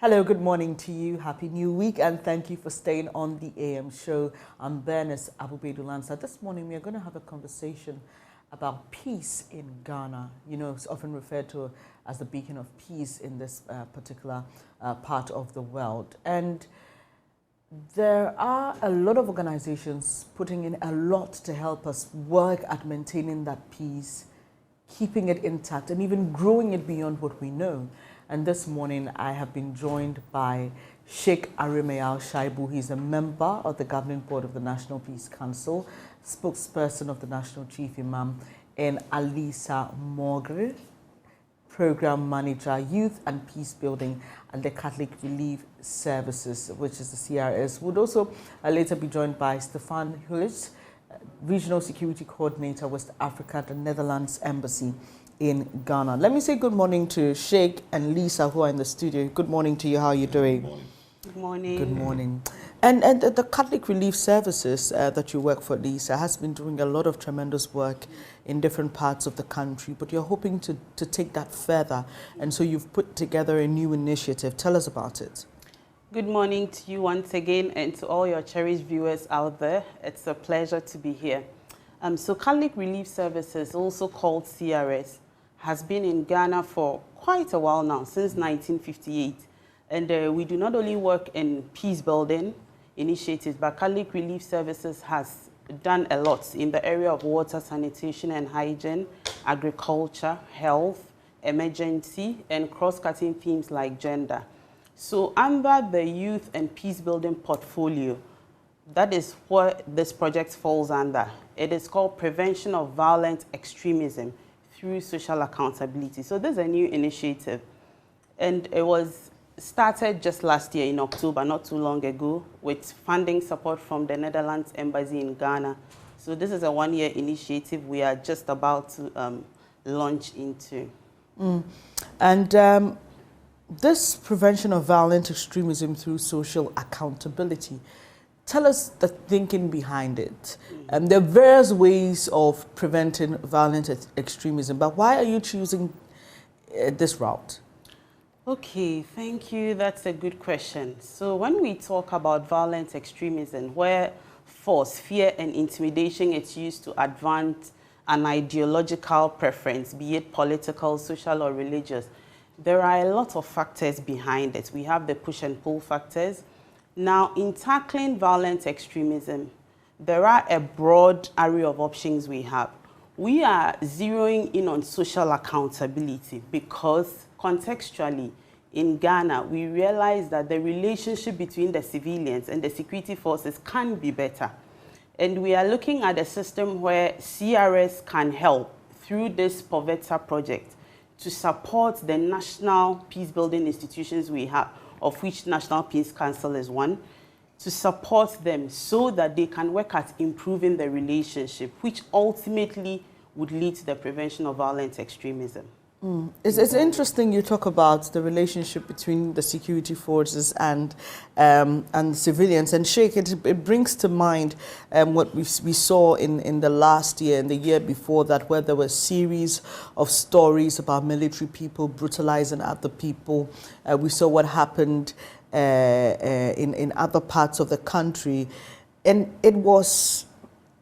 Hello, good morning to you. Happy New Week, and thank you for staying on the AM show. I'm Bernice Abu-Baidoo Lansah. This morning, we are going to have a conversation about peace in Ghana. You know, it's often referred to as the beacon of peace in this particular part of the world. And there are a lot of organizations putting in a lot to help us work at maintaining that peace, keeping it intact, and even growing it beyond what we know. And this morning, I have been joined by Sheikh Arimeyal Shaibu. He's a member of the governing board of the National Peace Council, spokesperson of the National Chief Imam, and Alisa Mogre, program manager, youth and peace building at the Catholic Relief Services, which is the CRS. Would also later be joined by Stefan Hulich, regional security coordinator, West Africa at the Netherlands Embassy in Ghana. Let me say good morning to Sheikh and Lisa, who are in the studio. Good morning to you. How are you doing? Good morning. Good morning. And the Catholic Relief Services that you work for, Lisa, has been doing a lot of tremendous work in different parts of the country, but you're hoping to take that further, and so you've put together a new initiative. Tell us about it. Good morning to you once again, and to all your cherished viewers out there. It's a pleasure to be here. So Catholic Relief Services, also called CRS, has been in Ghana for quite a while now, since 1958. And we do not only work in peace building initiatives, but Catholic Relief Services has done a lot in the area of water, sanitation and hygiene, agriculture, health, emergency, and cross-cutting themes like gender. So under the youth and peace building portfolio, that is what this project falls under. It is called Prevention of Violent Extremism through Social Accountability. So this is a new initiative, and it was started just last year in October, not too long ago, with funding support from the Netherlands Embassy in Ghana. So this is a one-year initiative we are just about to launch into. And this prevention of violent extremism through social accountability, tell us the thinking behind it. There are various ways of preventing violent extremism, but why are you choosing this route? Okay, thank you. That's a good question. So when we talk about violent extremism, where force, fear, and intimidation is used to advance an ideological preference, be it political, social, or religious, there are a lot of factors behind it. We have the push and pull factors. Now, in tackling violent extremism, there are a broad array of options we have. We are zeroing in on social accountability because contextually in Ghana, we realize that the relationship between the civilians and the security forces can be better. And we are looking at a system where CRS can help through this POVETA project to support the national peace-building institutions we have, of which National Peace Council is one, to support them so that they can work at improving the relationship, which ultimately would lead to the prevention of violent extremism. It's interesting you talk about the relationship between the security forces and civilians. And Sheikh, it brings to mind what we saw in the last year and the year before that, where there were a series of stories about military people brutalizing other people. We saw what happened in other parts of the country. And it was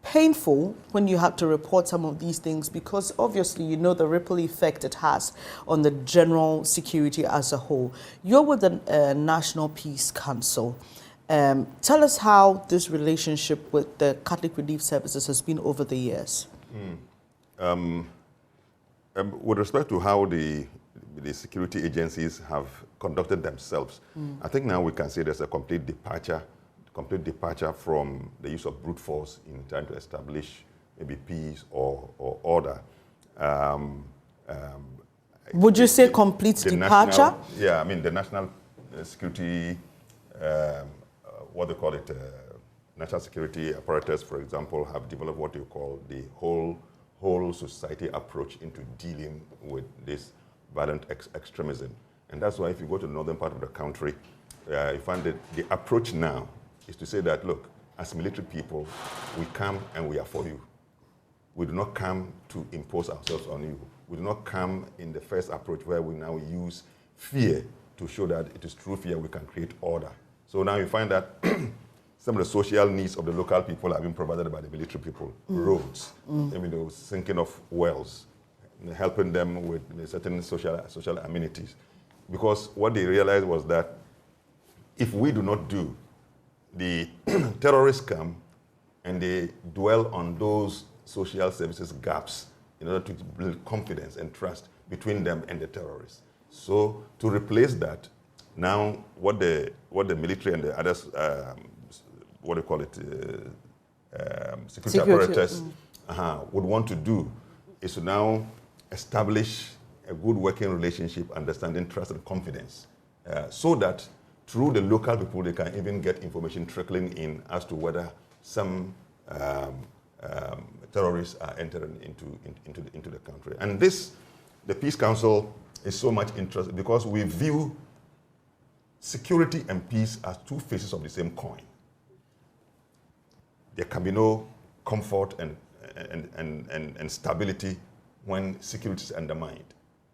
painful when you had to report some of these things, because obviously you know the ripple effect it has on the general security as a whole. You're with the National Peace Council. Tell us how this relationship with the Catholic Relief Services has been over the years. With respect to how the security agencies have conducted themselves, I think now we can say there's a complete departure from the use of brute force in trying to establish maybe peace or order. Would you say complete departure? I mean the national security, what they call it, national security apparatus, for example, have developed what you call the whole society approach into dealing with this violent extremism. And that's why if you go to the northern part of the country, you find that the approach now is to say that, look, as military people, we come and we are for you. We do not come to impose ourselves on you. We do not come in the first approach where we now use fear to show that it is through fear we can create order. So now you find that some of the social needs of the local people have been provided by the military people. Roads, sinking of wells, helping them with certain social amenities. Because what they realized was that if we do not do, the terrorists come and they dwell on those social services gaps in order to build confidence and trust between them and the terrorists. So to replace that, now what the military and the others, security apparatus would want to do is to now establish a good working relationship, understanding, trust, and confidence, so that through the local people, they can even get information trickling in as to whether some terrorists are entering into the country. And this, the Peace Council is so much interested because we view security and peace as two faces of the same coin. There can be no comfort and stability when security is undermined.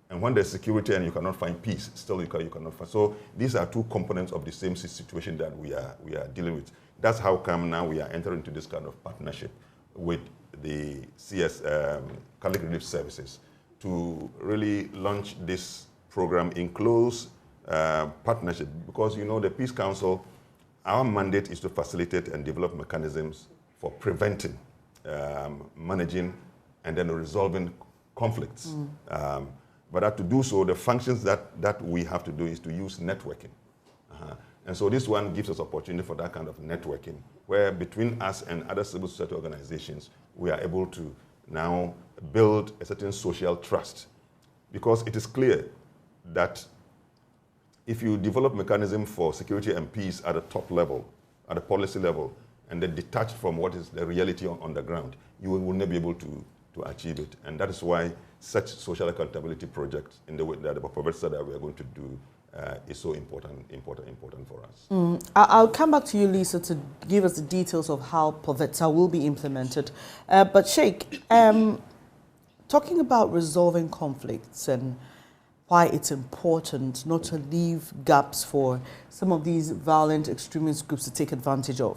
And when there's security and you cannot find peace, still you cannot find. So these are two components of the same situation that we are dealing with. That's how come now we are entering into this kind of partnership with the CS Catholic Relief Services to really launch this program in close partnership. Because the Peace Council, our mandate is to facilitate and develop mechanisms for preventing, managing, and then resolving conflicts. But to do so, the functions that we have to do is to use networking. And so this one gives us opportunity for that kind of networking, where between us and other civil society organizations, we are able to now build a certain social trust. Because it is clear that if you develop mechanism for security and peace at the top level, at the policy level, and then detached from what is the reality on the ground, you will not be able to achieve it. And that is why such social accountability projects in the way that the professor that we are going to do is so important for us. I'll come back to you, Lisa, to give us the details of how POVETSA will be implemented. But Sheikh, talking about resolving conflicts and why it's important not to leave gaps for some of these violent extremist groups to take advantage of,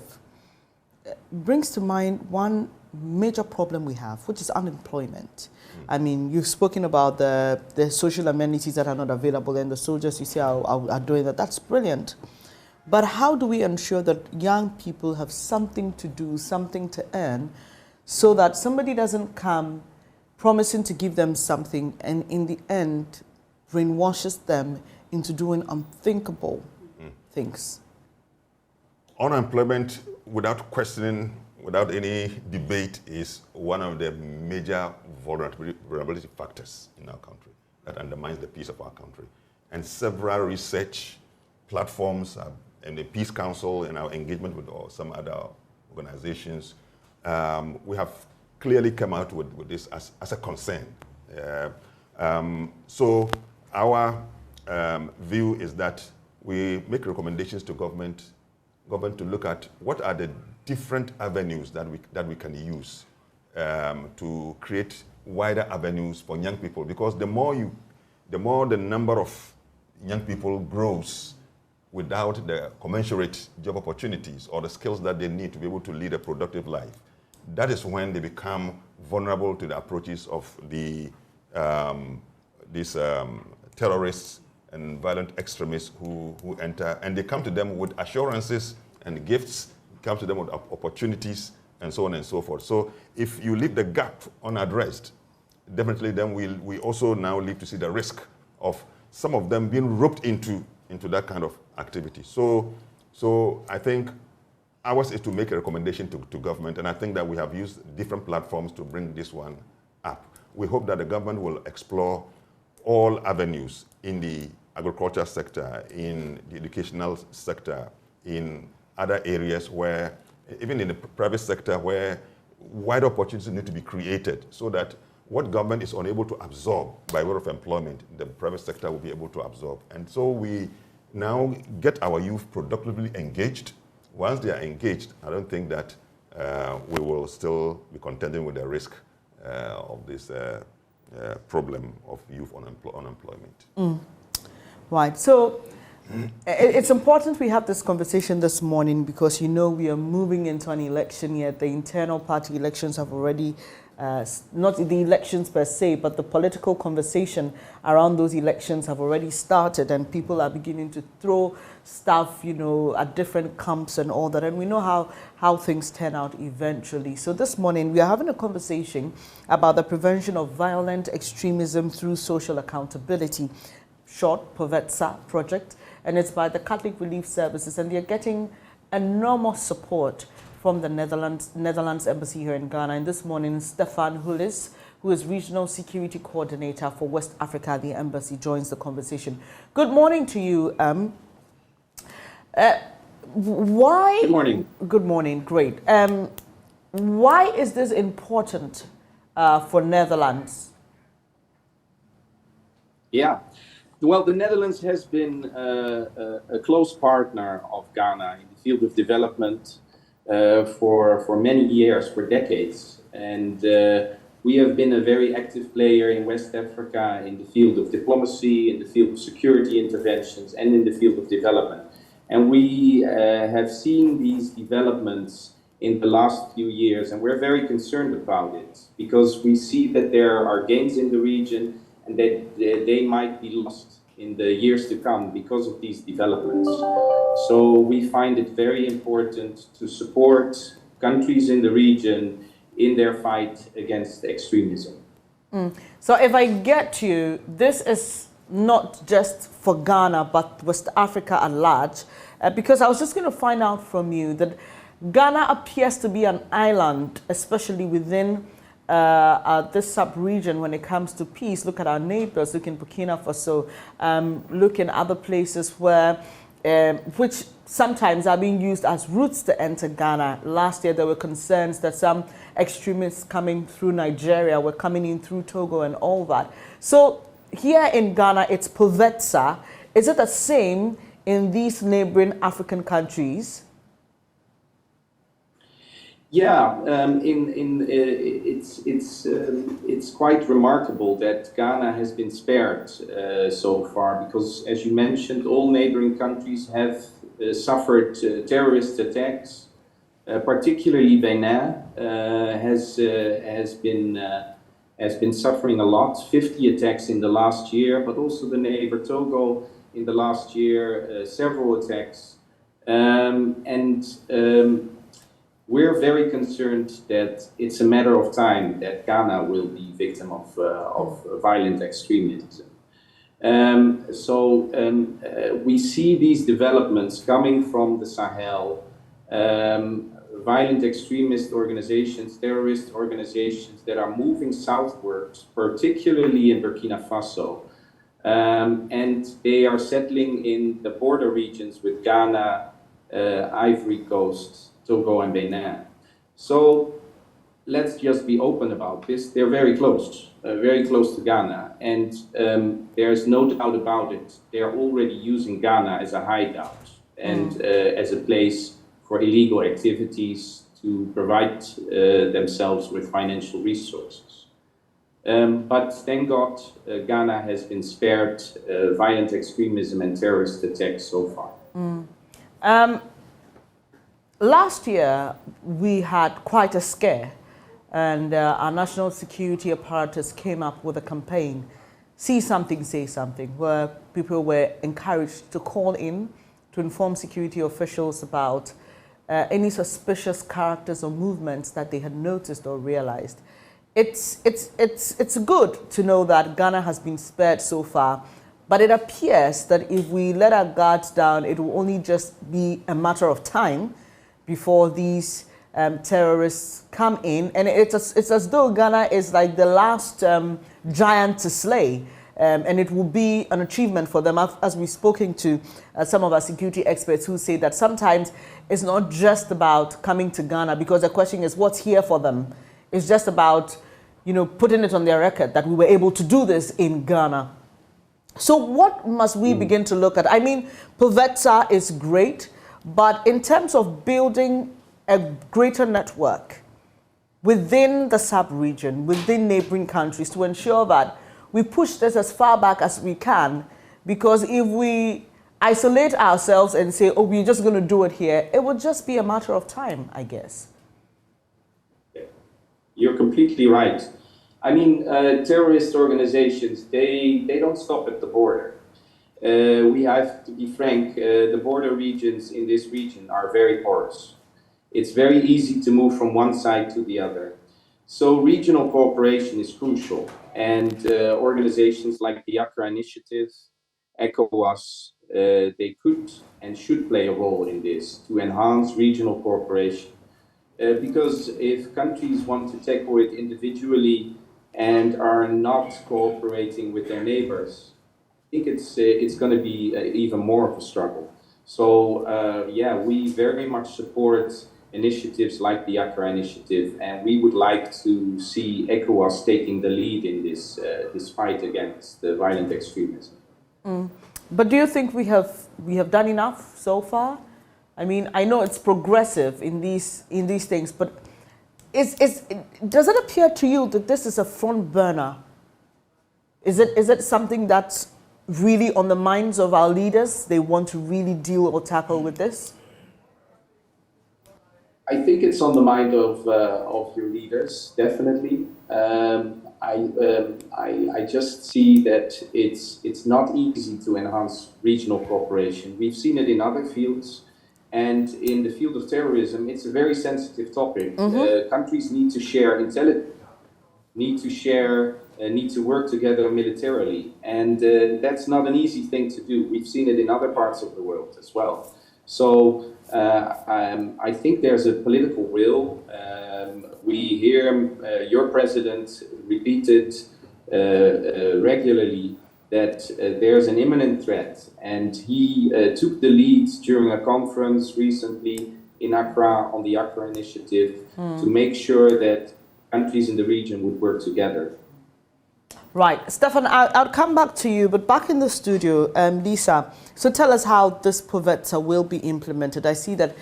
brings to mind one major problem we have, which is unemployment. I mean, you've spoken about the social amenities that are not available, and the soldiers, you say, are doing that. That's brilliant. But how do we ensure that young people have something to do, something to earn, so that somebody doesn't come promising to give them something and in the end brainwashes them into doing unthinkable things? Unemployment, without questioning, without any debate, is one of the major vulnerability factors in our country that undermines the peace of our country. And several research platforms and the Peace Council and our engagement with some other organizations, we have clearly come out with this as a concern. So our view is that we make recommendations to government to look at what are the different avenues that we can use to create wider avenues for young people. Because the more the number of young people grows without the commensurate job opportunities or the skills that they need to be able to lead a productive life, that is when they become vulnerable to the approaches of these terrorists and violent extremists who enter, and they come to them with assurances and gifts, come to them with opportunities, and so on and so forth. So if you leave the gap unaddressed, definitely then we also now live to see the risk of some of them being roped into that kind of activity. So I think ours is to make a recommendation to government, and I think that we have used different platforms to bring this one up. We hope that the government will explore all avenues in the agriculture sector, in the educational sector, in other areas where, even in the private sector, where wider opportunities need to be created so that what government is unable to absorb by way of employment, the private sector will be able to absorb. And so we now get our youth productively engaged. Once they are engaged, I don't think that we will still be contending with the risk of this problem of youth unemployment. Right. So It's important we have this conversation this morning because, we are moving into an election year. The internal party elections have already, not the elections per se, but the political conversation around those elections have already started, and people are beginning to throw stuff, at different camps and all that. And we know how things turn out eventually. So this morning we are having a conversation about the prevention of violent extremism through social accountability, short POVETSA project. And it's by the Catholic Relief Services, and they're getting enormous support from the Netherlands Embassy here in Ghana. And this morning, Stefan Hulis, who is Regional Security Coordinator for West Africa at the Embassy, joins the conversation. Good morning to you. Why? Good morning. Good morning. Great. Why is this important for Netherlands? Yeah. Well, the Netherlands has been a close partner of Ghana in the field of development for many years, for decades. And we have been a very active player in West Africa in the field of diplomacy, in the field of security interventions, and in the field of development. And we have seen these developments in the last few years, and we're very concerned about it because we see that there are gains in the region and that they might be lost in the years to come because of these developments. So we find it very important to support countries in the region in their fight against extremism. So if I get you, this is not just for Ghana, but West Africa at large, because I was just going to find out from you that Ghana appears to be an island, especially within this sub-region when it comes to peace. Look at our neighbors, look in Burkina Faso, look in other places where, which sometimes are being used as routes to enter Ghana. Last year there were concerns that some extremists coming through Nigeria were coming in through Togo and all that. So here in Ghana, it's POVETSA. Is it the same in these neighboring African countries? Yeah, it's quite remarkable that Ghana has been spared so far because, as you mentioned, all neighboring countries have suffered terrorist attacks. Particularly Benin has been suffering a lot. 50 attacks in the last year, but also the neighbor Togo in the last year, several attacks, we're very concerned that it's a matter of time that Ghana will be victim of violent extremism. We see these developments coming from the Sahel, violent extremist organizations, terrorist organizations that are moving southwards, particularly in Burkina Faso. And they are settling in the border regions with Ghana, Ivory Coast, Togo and Benin. So let's just be open about this. They're very close to Ghana, and there's no doubt about it. They're already using Ghana as a hideout and as a place for illegal activities to provide themselves with financial resources. But thank God, Ghana has been spared violent extremism and terrorist attacks so far. Last year, we had quite a scare, and our national security apparatus came up with a campaign, See Something, Say Something, where people were encouraged to call in to inform security officials about any suspicious characters or movements that they had noticed or realized. It's good to know that Ghana has been spared so far, but it appears that if we let our guards down, it will only just be a matter of time before these terrorists come in. And it's as though Ghana is like the last giant to slay. And it will be an achievement for them, as we've spoken to some of our security experts who say that sometimes it's not just about coming to Ghana, because the question is what's here for them. It's just about, putting it on their record that we were able to do this in Ghana. So what must we begin to look at? I mean, POVETSA is great, but in terms of building a greater network within the sub-region, within neighboring countries, to ensure that we push this as far back as we can, because if we isolate ourselves and say, oh, we're just going to do it here, it would just be a matter of time, I guess. You're completely right. I mean, terrorist organizations, they don't stop at the border. We have to be frank, the border regions in this region are very porous. It's very easy to move from one side to the other. So regional cooperation is crucial, and organizations like the Accra Initiative, ECOWAS, they could and should play a role in this to enhance regional cooperation. Because if countries want to tackle it individually and are not cooperating with their neighbors, I think it's going to be even more of a struggle. So yeah, we very much support initiatives like the Accra Initiative, and we would like to see ECOWAS taking the lead in this fight against the violent extremism. But do you think we have done enough so far? I mean, I know it's progressive in these things, but does it appear to you that this is a front burner? Is it something that's really on the minds of our leaders? They want to really deal or tackle with this? I think it's on the mind of your leaders, definitely. I just see that it's not easy to enhance regional cooperation. We've seen it in other fields. And in the field of terrorism, it's a very sensitive topic. Countries need to share intelligence, need to work together militarily. And that's not an easy thing to do. We've seen it in other parts of the world as well. So I think there's a political will. We hear your president repeated regularly that there's an imminent threat, and he took the lead during a conference recently in Accra on the Accra Initiative to make sure that countries in the region would work together. Right. Stefan, I'll come back to you, but back in the studio, Lisa, so tell us how this POVETSA will be implemented. I see that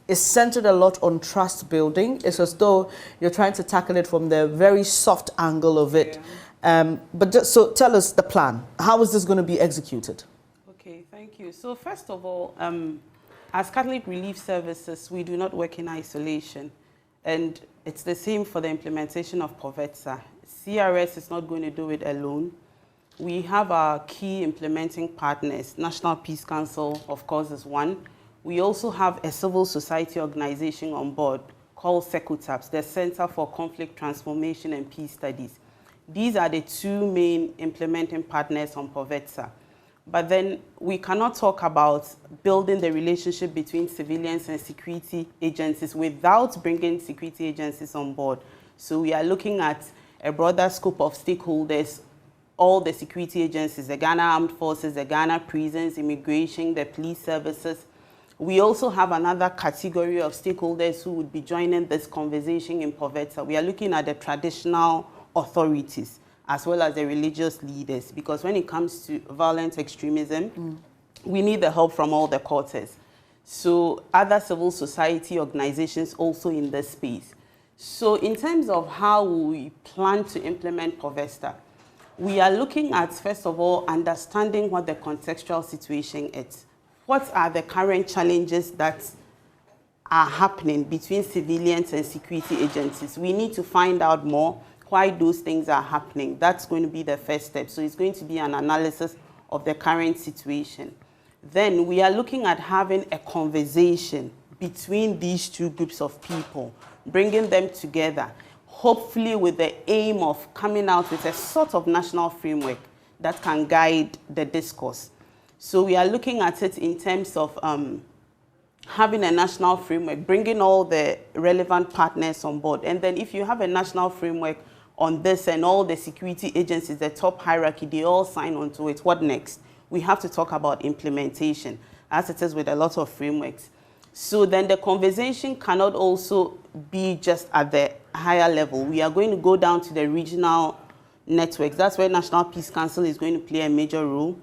it's centered a lot on trust building. It's as though you're trying to tackle it from the very soft angle of it. Yeah. So tell us the plan. How is this going to be executed? Okay, thank you. So first of all, as Catholic Relief Services, we do not work in isolation. And it's the same for the implementation of POVETSA. CRS is not going to do it alone. We have our key implementing partners. National Peace Council, of course, is one. We also have a civil society organization on board called SECUTAPS, the Center for Conflict Transformation and Peace Studies. These are the two main implementing partners on POVETSA. But then we cannot talk about building the relationship between civilians and security agencies without bringing security agencies on board. So we are looking at a broader scope of stakeholders, all the security agencies, the Ghana Armed Forces, the Ghana Prisons, Immigration, the police services. We also have another category of stakeholders who would be joining this conversation in POVETSA. We are looking at the traditional authorities as well as the religious leaders, because when it comes to violent extremism, we need the help from all the quarters. So other civil society organizations also in this space. So in terms of how we plan to implement POVETSA, we are looking at, first of all, understanding what the contextual situation is. What are the current challenges that are happening between civilians and security agencies? We need to find out more why those things are happening. That's going to be the first step. So it's going to be an analysis of the current situation. Then we are looking at having a conversation between these two groups of people, bringing them together, hopefully with the aim of coming out with a sort of national framework that can guide the discourse. So we are looking at it in terms of having a national framework, bringing all the relevant partners on board. And then if you have a national framework on this and all the security agencies, the top hierarchy, they all sign onto it, what next? We have to talk about implementation, as it is with a lot of frameworks. So then the conversation cannot also be just at the higher level. We are going to go down to the regional networks. That's where National Peace Council is going to play a major role.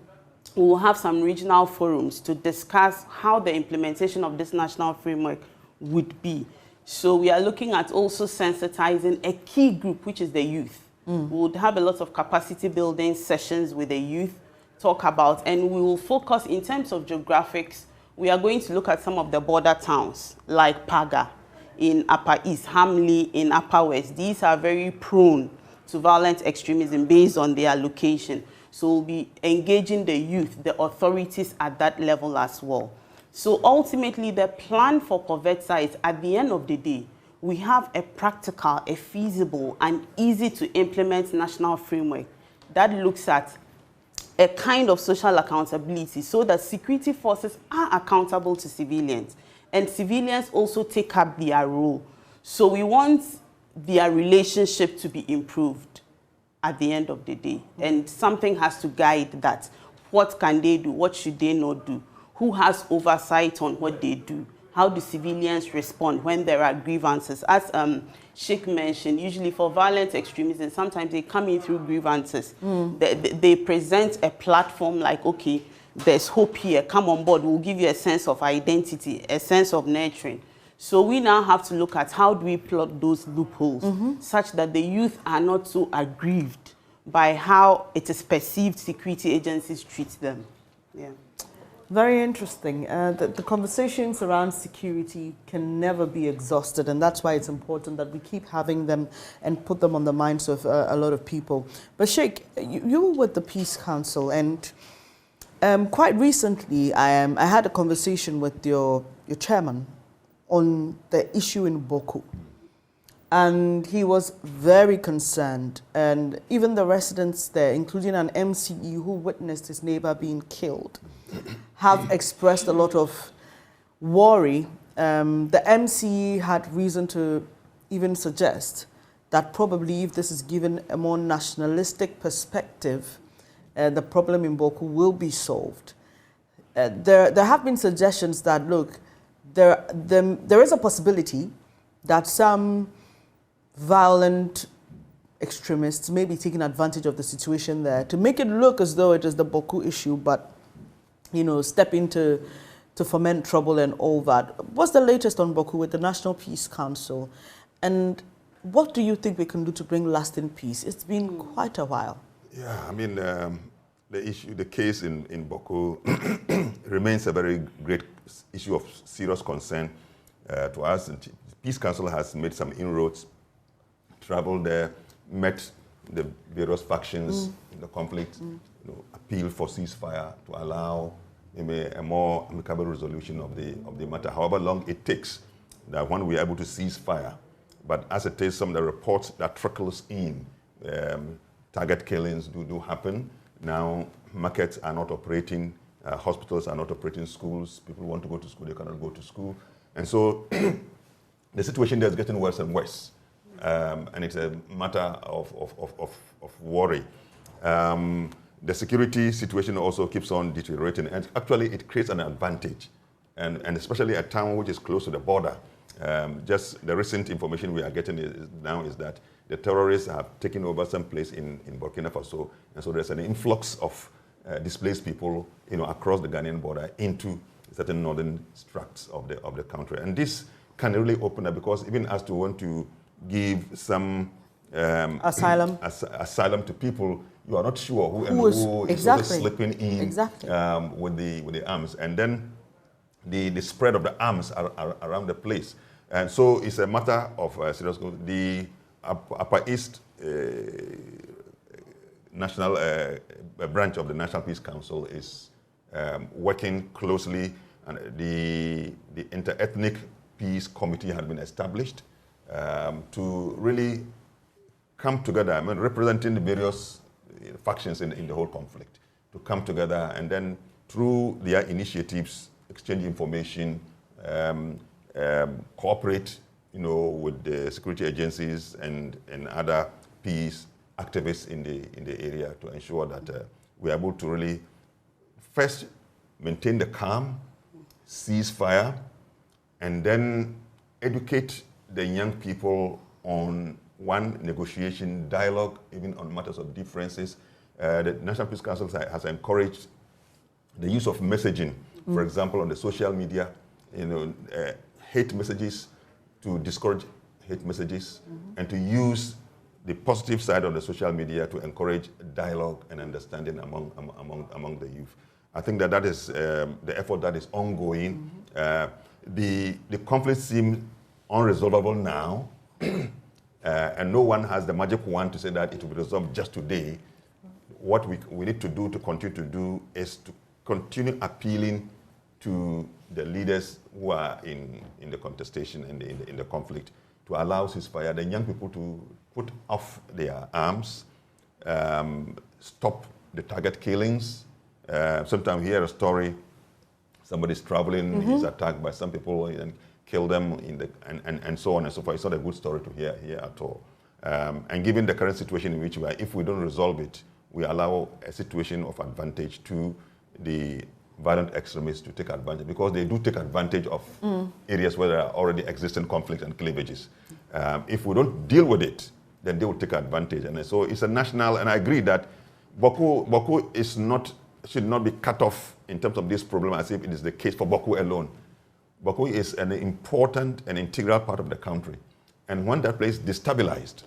We will have some regional forums to discuss how the implementation of this national framework would be. So we are looking at also sensitizing a key group, which is the youth. We would have a lot of capacity building sessions with the youth talk about, and we will focus in terms of geographics. We are going to look at some of the border towns like Paga in Upper East, Hamley in Upper West. These are very prone to violent extremism based on their location. So we'll be engaging the youth, the authorities at that level as well. So ultimately, the plan for Povetsa is, at the end of the day, we have a practical, a feasible, and easy to implement national framework that looks at a kind of social accountability so that security forces are accountable to civilians and civilians also take up their role. So we want their relationship to be improved at the end of the day. And something has to guide that. What can they do? What should they not do? Who has oversight on what they do? How do civilians respond when there are grievances? As Sheikh mentioned, usually for violent extremism, sometimes they come in through grievances. They present a platform like, okay, there's hope here, come on board, we'll give you a sense of identity, a sense of nurturing. So we now have to look at how do we plot those loopholes such that the youth are not so aggrieved by how it is perceived security agencies treat them. Yeah. Very interesting. The conversations around security can never be exhausted, and that's why it's important that we keep having them and put them on the minds of a lot of people. But Sheikh, you were with the Peace Council, and quite recently I had a conversation with your chairman on the issue in Boku. And he was very concerned, and even the residents there, including an MCE who witnessed his neighbor being killed, have expressed a lot of worry. The MCE had reason to even suggest that probably if this is given a more nationalistic perspective, the problem in Boku will be solved. There have been suggestions that, look, there is a possibility that some violent extremists may be taking advantage of the situation there to make it look as though it is the Boku issue, but, you know, step into to foment trouble and all that. What's the latest on Boku with the National Peace Council? And what do you think we can do to bring lasting peace? It's been quite a while. Yeah, I mean, the case in Boku remains a very great issue of serious concern to us. And the Peace Council has made some inroads, traveled there, met the various factions in the conflict, you know, appeal for ceasefire to allow a more amicable resolution of the matter, however long it takes, that when we are able to cease fire. But as it is, some of the reports that trickles in, target killings do happen. Now, markets are not operating, hospitals are not operating, schools, people want to go to school, they cannot go to school. And so the situation there is getting worse and worse. And it's a matter of worry. The security situation also keeps on deteriorating, and actually it creates an advantage, and especially a town which is close to the border. Just the recent information we are getting now is that the terrorists have taken over some place in Burkina Faso, and so there's an influx of displaced people, you know, across the Ghanaian border into certain northern tracts of the country. And this can really open up, because even as to want to give some asylum to people, you are not sure who is slipping in with the arms, and then the spread of the arms around the place. And so it's a matter of serious. The Upper East national branch of the National Peace Council is working closely, and the Inter-Ethnic Peace Committee has been established to really come together, I mean, representing the various factions in the whole conflict, to come together and then through their initiatives, exchange information, cooperate, you know, with the security agencies and other peace activists in the area to ensure that we're able to really first maintain the calm, cease fire, and then educate the young people on one, negotiation, dialogue, even on matters of differences. The National Peace Council has encouraged the use of messaging, for example, on the social media, you know, hate messages, to discourage hate messages, and to use the positive side of the social media to encourage dialogue and understanding among the youth. I think that is the effort that is ongoing. The conflict seems unresolvable now, and no one has the magic wand to say that it will be resolved just today. What we need to do to continue to do is to continue appealing to the leaders who are in the contestation and in the conflict to allow ceasefire, the young people to put off their arms, stop the target killings. Sometimes we hear a story, somebody's traveling, he's attacked by some people and kill them, and so on and so forth. It's not a good story to hear at all. And given the current situation in which we are, if we don't resolve it, we allow a situation of advantage to the violent extremists to take advantage, because they do take advantage of areas where there are already existing conflicts and cleavages. If we don't deal with it, then they will take advantage. And so it's a national, and I agree that Boku should not be cut off in terms of this problem as if it is the case for Boku alone. Boku is an important and integral part of the country. And when that place is destabilized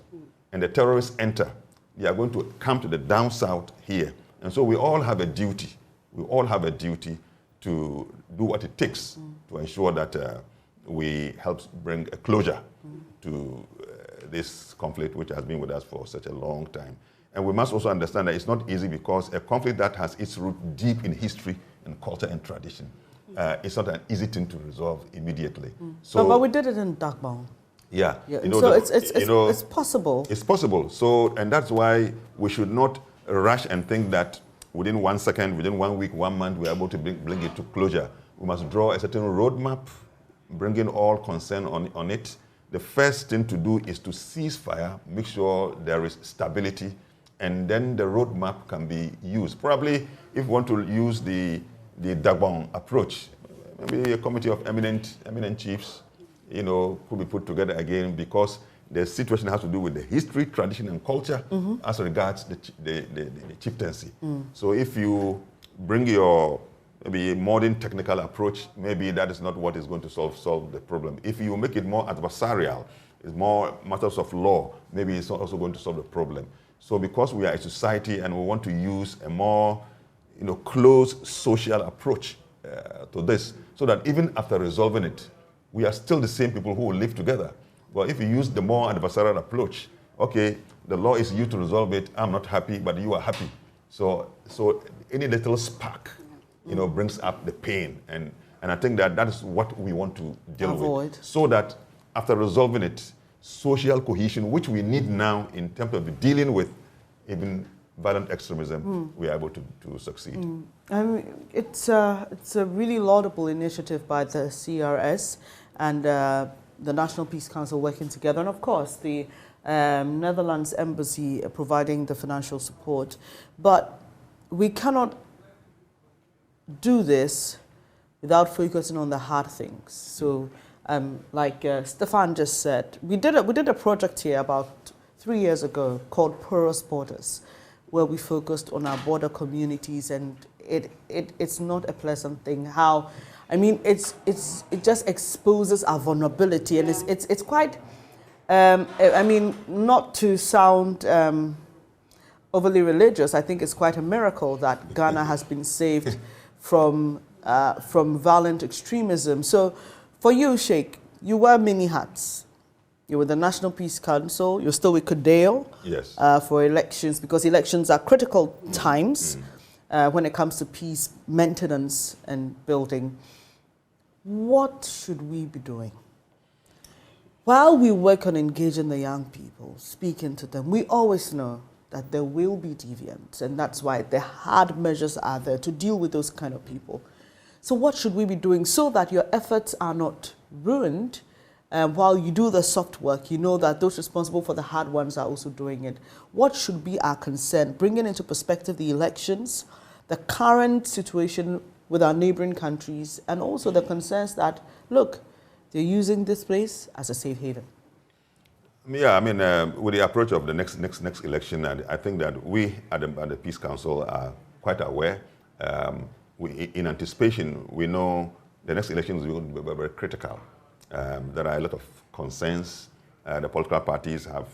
and the terrorists enter, they are going to come to the down south here. And so we all have a duty. We all have a duty to do what it takes to ensure that we help bring a closure to this conflict, which has been with us for such a long time. And we must also understand that it's not easy, because a conflict that has its root deep in history and culture and tradition, it's not an easy thing to resolve immediately. So, but we did it in Dagbon. Yeah. You know, so it's possible. It's possible. So, and that's why we should not rush and think that within 1 second, within 1 week, 1 month, we're able to bring it to closure. We must draw a certain roadmap, bring in all concern on it. The first thing to do is to cease fire, make sure there is stability, and then the roadmap can be used. Probably, if we want to use the Dagbon approach, maybe a committee of eminent chiefs, could be put together again, because the situation has to do with the history, tradition, and culture as regards the chieftaincy. So if you bring your maybe modern technical approach, maybe that is not what is going to solve the problem. If you make it more adversarial, it's more matters of law, maybe it's not also going to solve the problem. So because we are a society and we want to use a more close social approach to this, so that even after resolving it, we are still the same people who will live together. But if you use the more adversarial approach, okay, the law is used to resolve it, I'm not happy, but you are happy. So any little spark, brings up the pain. And I think that is what we want to deal with. So that after resolving it, social cohesion, which we need now in terms of dealing with even violent extremism, we are able to succeed. I mean, it's a really laudable initiative by the CRS and the National Peace Council working together, and of course the Netherlands Embassy providing the financial support. But we cannot do this without focusing on the hard things. So like Stefan just said, we did a project here about 3 years ago called Porous Borders, where we focused on our border communities, and it's not a pleasant thing. It just exposes our vulnerability, and it's quite. Not to sound overly religious, I think it's quite a miracle that Ghana has been saved from violent extremism. So, for you, Sheikh, you wear many hats. You're with the National Peace Council. You're still with CODEO. Yes. For elections, because elections are critical times when it comes to peace maintenance and building. What should we be doing? While we work on engaging the young people, speaking to them, we always know that there will be deviants, and that's why the hard measures are there to deal with those kind of people. So what should we be doing so that your efforts are not ruined? While you do the soft work, you know that those responsible for the hard ones are also doing it. What should be our concern? Bringing into perspective the elections, the current situation with our neighboring countries, and also the concerns that, look, they're using this place as a safe haven. Yeah, with the approach of the next election, I think that we at the Peace Council are quite aware. In anticipation, we know the next elections will be very critical. There are a lot of concerns. The political parties have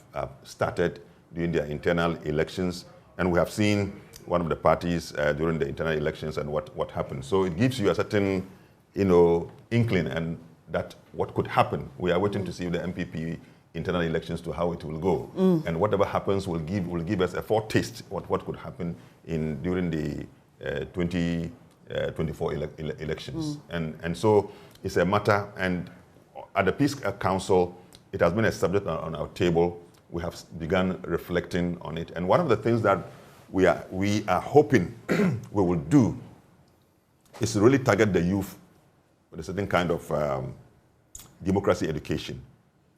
started during their internal elections. And we have seen one of the parties during the internal elections and what happened. So it gives you a certain, inkling and that what could happen. We are waiting to see the MPP internal elections to how it will go. And whatever happens will give us a foretaste of what could happen during the 2024 elections. And so it's a matter, and at the Peace Council, it has been a subject on our table. We have begun reflecting on it. And one of the things that we are hoping we will do is to really target the youth with a certain kind of democracy education,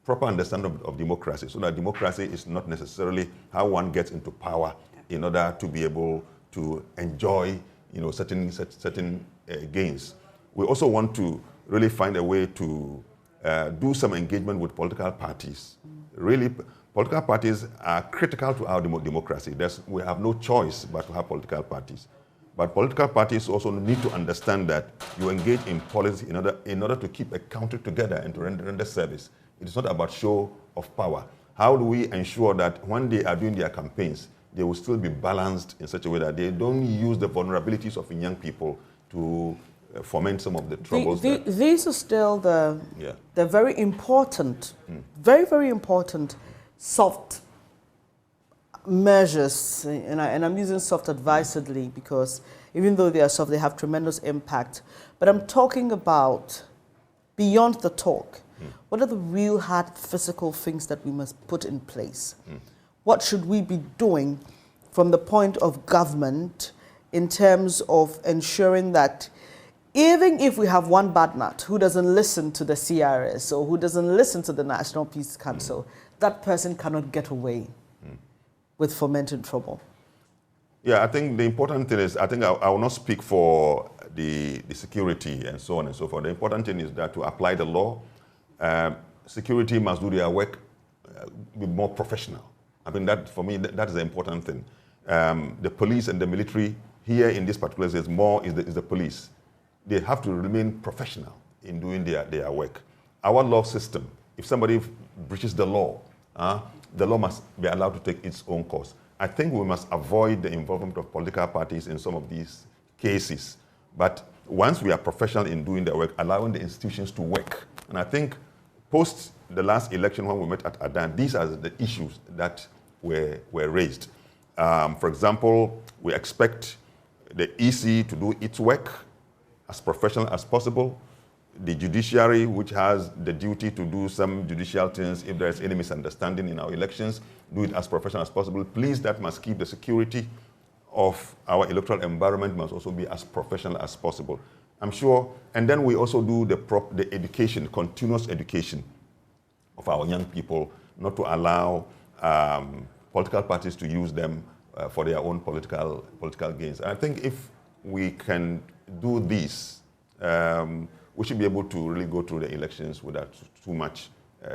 proper understanding of democracy, so that democracy is not necessarily how one gets into power in order to be able to enjoy certain gains. We also want to really find a way to do some engagement with political parties. Really, political parties are critical to our democracy. We have no choice but to have political parties. But political parties also need to understand that you engage in policy in order to keep a country together and to render service. It is not about show of power. How do we ensure that when they are doing their campaigns, they will still be balanced in such a way that they don't use the vulnerabilities of young people to foment some of the troubles? These are still the very important, very, very important soft measures, and I'm using soft advisedly because even though they are soft, they have tremendous impact. But I'm talking about beyond the talk. What are the real hard physical things that we must put in place? What should we be doing from the point of government in terms of ensuring that even if we have one bad nut who doesn't listen to the CRS or who doesn't listen to the National Peace Council, that person cannot get away with fomenting trouble? Yeah, I think the important thing is, I will not speak for the security and so on and so forth. The important thing is that to apply the law, security must do their work, be more professional. I mean, that for me, that is the important thing. The police and the military here in this particular case is the police. They have to remain professional in doing their work. Our law system, if somebody breaches the law must be allowed to take its own course. I think we must avoid the involvement of political parties in some of these cases. But once we are professional in doing their work, allowing the institutions to work. And I think post the last election when we met at Adan, these are the issues that were raised. For example, we expect the EC to do its work as professional as possible. The judiciary, which has the duty to do some judicial things if there is any misunderstanding in our elections, do it as professional as possible. Please, that must keep the security of our electoral environment must also be as professional as possible. I'm sure, and then we also do the education, continuous education of our young people, not to allow political parties to use them for their own political gains. And I think if we can do this, we should be able to really go through the elections without too much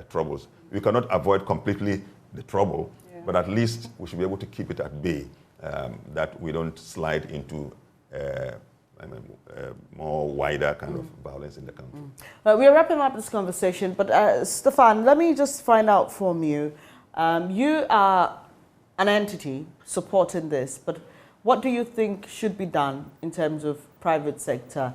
troubles. We cannot avoid completely the trouble, but at least we should be able to keep it at bay, that we don't slide into more wider kind of violence in the country. Well, we're wrapping up this conversation, but Stefan, let me just find out from you. You are an entity supporting this, but what do you think should be done in terms of private sector?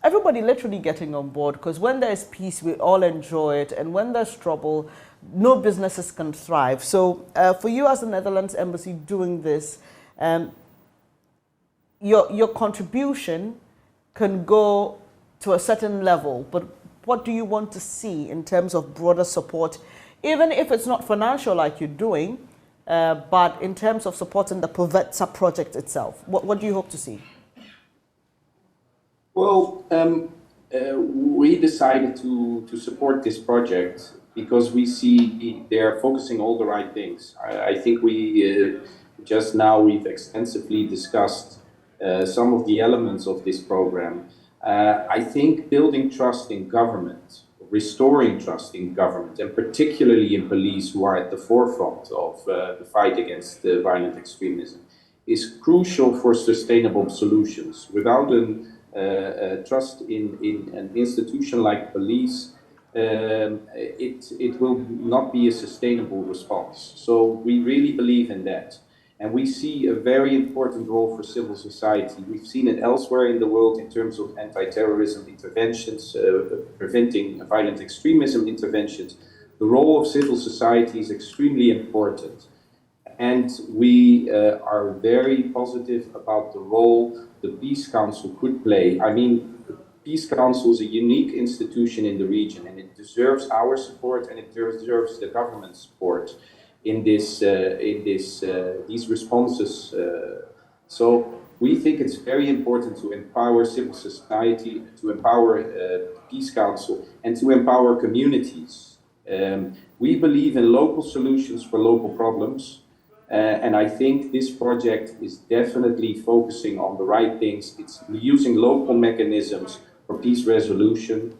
Everybody literally getting on board, because when there's peace, we all enjoy it, and when there's trouble, no businesses can thrive. So for you as the Netherlands Embassy doing this, your contribution can go to a certain level, but what do you want to see in terms of broader support, even if it's not financial like you're doing, but in terms of supporting the Povetsa project itself? What do you hope to see? Well, we decided to support this project because we see they're focusing all the right things. I think we've extensively discussed some of the elements of this program. I think building trust in government, restoring trust in government, and particularly in police who are at the forefront of the fight against violent extremism, is crucial for sustainable solutions. Without trust in an institution like police, it will not be a sustainable response. So we really believe in that. And we see a very important role for civil society. We've seen it elsewhere in the world in terms of anti-terrorism interventions, preventing violent extremism interventions. The role of civil society is extremely important. And we are very positive about the role the Peace Council could play. I mean, the Peace Council is a unique institution in the region, and it deserves our support and it deserves the government's support in these responses. So we think it's very important to empower civil society, to empower Peace Council, and to empower communities. We believe in local solutions for local problems. And I think this project is definitely focusing on the right things. It's using local mechanisms for peace resolution.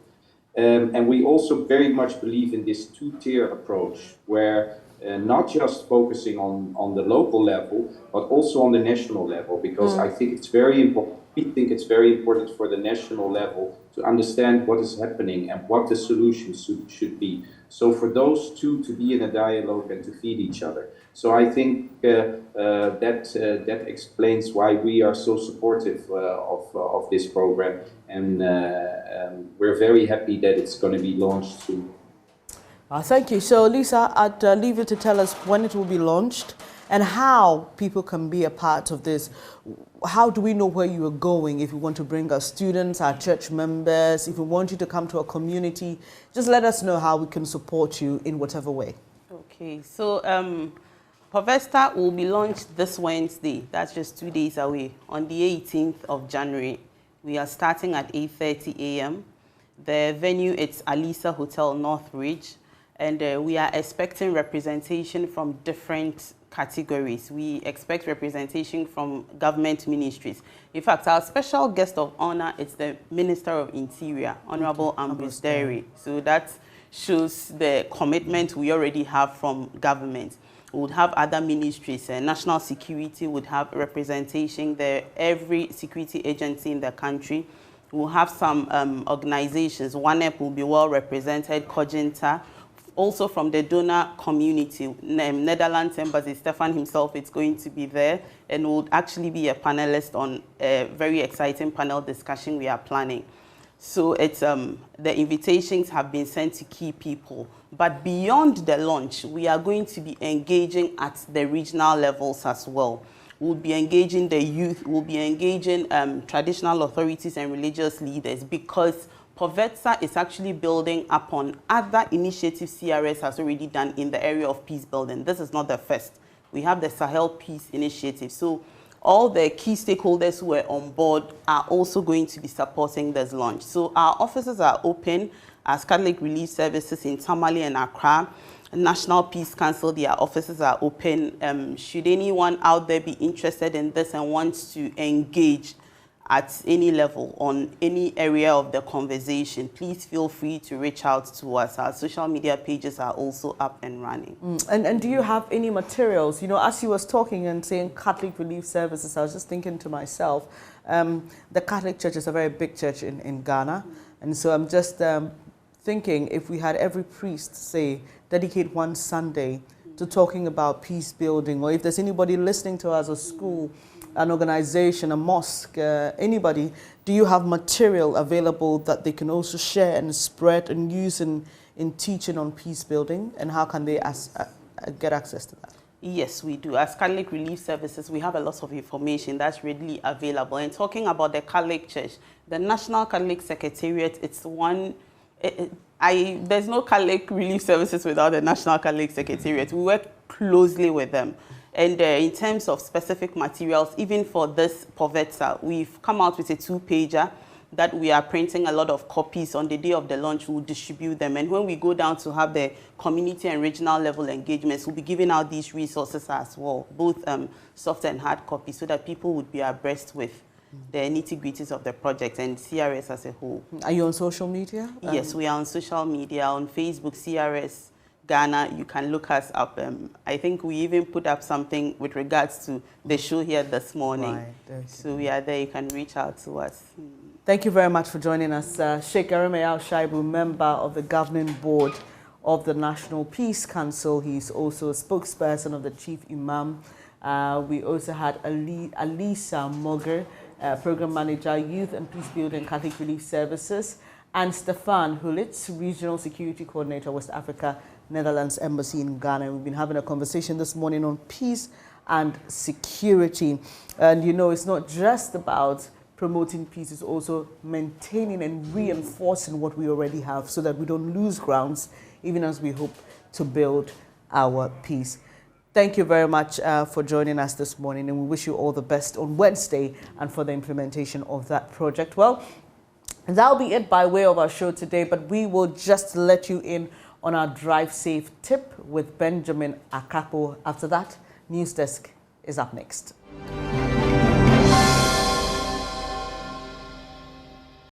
And we also very much believe in this two-tier approach, where not just focusing on the local level, but also on the national level, because I think it's very important. We think it's very important for the national level to understand what is happening and what the solutions should be. So for those two to be in a dialogue and to feed each other. So I think that explains why we are so supportive of this program, and we're very happy that it's going to be launched soon. Thank you. So Lisa, I'd leave you to tell us when it will be launched and how people can be a part of this. How do we know where you are going if you want to bring our students, our church members, if we want you to come to a community? Just let us know how we can support you in whatever way. Okay, so Povesta will be launched this Wednesday. That's just 2 days away, on the 18th of January. We are starting at 8:30 a.m. The venue is Alisa Hotel, Northridge, and we are expecting representation from different categories. We expect representation from government ministries. In fact, our special guest of honor is the Minister of Interior, Honorable Ambrose Derry. So that shows the commitment we already have from government. We would have other ministries. National security would have representation there. Every security agency in the country. We'll have some organizations. ONEP will be well represented, Coginta. Also from the donor community, Netherlands Embassy, Stefan himself is going to be there and will actually be a panelist on a very exciting panel discussion we are planning. So it's the invitations have been sent to key people. But beyond the launch, we are going to be engaging at the regional levels as well. We'll be engaging the youth, we'll be engaging traditional authorities and religious leaders, because Povesta is actually building upon other initiatives CRS has already done in the area of peace building. This is not the first. We have the Sahel Peace Initiative. So all the key stakeholders who are on board are also going to be supporting this launch. So our offices are open as Catholic Relief Services in Tamale and Accra. National Peace Council, their offices are open. Should anyone out there be interested in this and wants to engage at any level on any area of the conversation, please feel free to reach out to us. Our social media pages are also up and running. And do you have any materials? You know, as you was talking and saying Catholic Relief Services, I was just thinking to myself, the Catholic Church is a very big church in Ghana. And so I'm just thinking if we had every priest, say, dedicate one Sunday to talking about peace building, or if there's anybody listening to us, a school, an organization, a mosque, anybody, do you have material available that they can also share and spread and use in teaching on peace building? And how can they get access to that? Yes, we do. As Catholic Relief Services, we have a lot of information that's readily available. And talking about the Catholic Church, the National Catholic Secretariat, it's one... there's no Catholic Relief Services without the National Catholic Secretariat. We work closely with them. And in terms of specific materials, even for this Povesta, we've come out with a 2-pager that we are printing a lot of copies. On the day of the launch, we'll distribute them. And when we go down to have the community and regional level engagements, we'll be giving out these resources as well, both soft and hard copies, so that people would be abreast with the nitty-gritties of the project and CRS as a whole. Are you on social media? Yes, we are on social media, on Facebook, CRS Ghana. You can look us up. I think we even put up something with regards to the show here this morning. Right, so we are there. You can reach out to us. Thank you very much for joining us. Sheikh Areme Al-Shaibu, member of the governing board of the National Peace Council. He's also a spokesperson of the Chief Imam. We also had Alisa Moger, Program Manager, Youth and Peace Building Catholic Relief Services, and Stefan Hulitz, Regional Security Coordinator, West Africa, Netherlands Embassy in Ghana. We've been having a conversation this morning on peace and security. And you know, it's not just about promoting peace, it's also maintaining and reinforcing what we already have so that we don't lose grounds, even as we hope to build our peace. Thank you very much for joining us this morning, and we wish you all the best on Wednesday and for the implementation of that project. Well, that'll be it by way of our show today, but we will just let you in on our Drive Safe tip with Benjamin Akapo. After that, News Desk is up next.